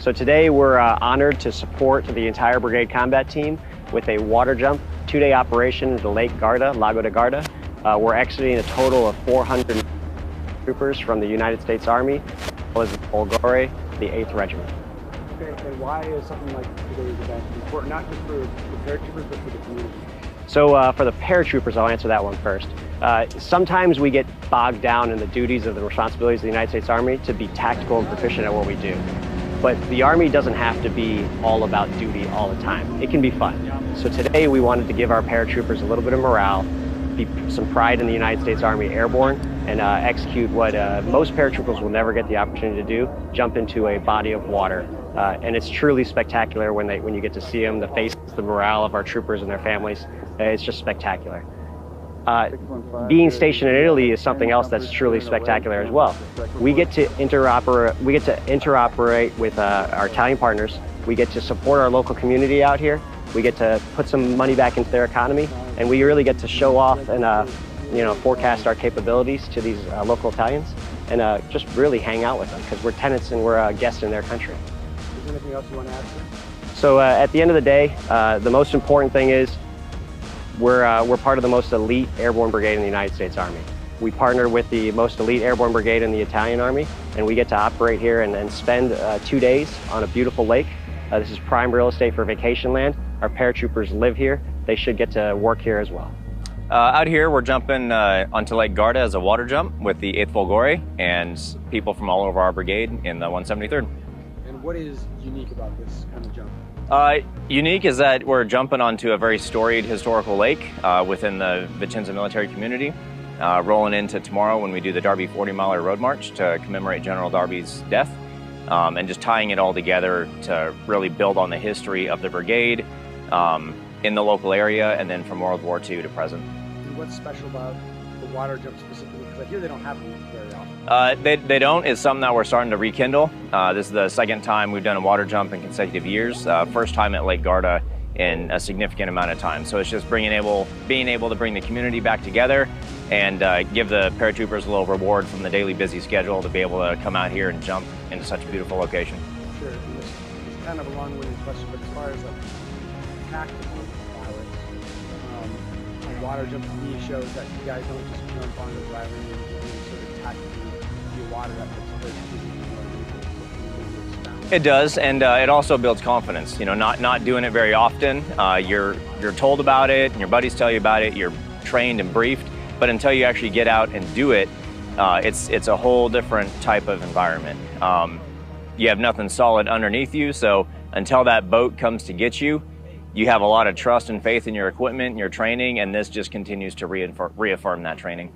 So today we're honored to support the entire brigade combat team with a water jump, 2-day operation into Lake Garda, Lago de Garda. We're exiting a total of 400 troopers from the United States Army, as well as the Bulgari, the 8th Regiment. Okay, and why is something like today's event important, not just for the paratroopers, but for the community? So for the paratroopers, I'll answer that one first. Sometimes we get bogged down in the duties of the responsibilities of the United States Army to be tactical and proficient at what we do. But the Army doesn't have to be all about duty all the time. It can be fun. So today we wanted to give our paratroopers a little bit of morale, be some pride in the United States Army Airborne, and execute what most paratroopers will never get the opportunity to do, jump into a body of water. And it's truly spectacular when you get to see them, the faces, the morale of our troopers and their families. It's just spectacular. Being stationed in Italy is something else that's truly spectacular as well. We get to interoperate with our Italian partners. We get to support our local community out here. We get to put some money back into their economy, and we really get to show off and forecast our capabilities to these local Italians, and just really hang out with them because we're tenants and we're guests in their country. Is there anything else you want to add? So at the end of the day, the most important thing is we're part of the most elite airborne brigade in the United States Army. We partner with the most elite airborne brigade in the Italian Army, and we get to operate here and spend 2 days on a beautiful lake. This is prime real estate for vacation land. Our paratroopers live here. They should get to work here as well. Out here, we're jumping onto Lake Garda as a water jump with the 8th Bulgari and people from all over our brigade in the 173rd. And what is unique about this kind of jump? Unique is that we're jumping onto a very storied historical lake within the Vicenza military community, rolling into tomorrow when we do the Derby 40-miler road march to commemorate General Darby's death, and just tying it all together to really build on the history of the brigade in the local area and then from World War II to present. And what's special about the water jump specifically? Because I hear they don't have them very often. They don't. It's something that we're starting to rekindle. This is the second time we've done a water jump in consecutive years. First time at Lake Garda in a significant amount of time. So it's just being able to bring the community back together and give the paratroopers a little reward from the daily busy schedule to be able to come out here and jump into such a beautiful location. Sure. And this is kind of a long-winded question, but as far as like tactical violence, a water jump to me shows that you guys don't just jump on the driving and sort of tactically be a water that looks It does, and it also builds confidence. You know, not doing it very often. You're told about it, and your buddies tell you about it. You're trained and briefed, but until you actually get out and do it, it's a whole different type of environment. You have nothing solid underneath you, so until that boat comes to get you, you have a lot of trust and faith in your equipment and your training, and this just continues to reaffirm that training.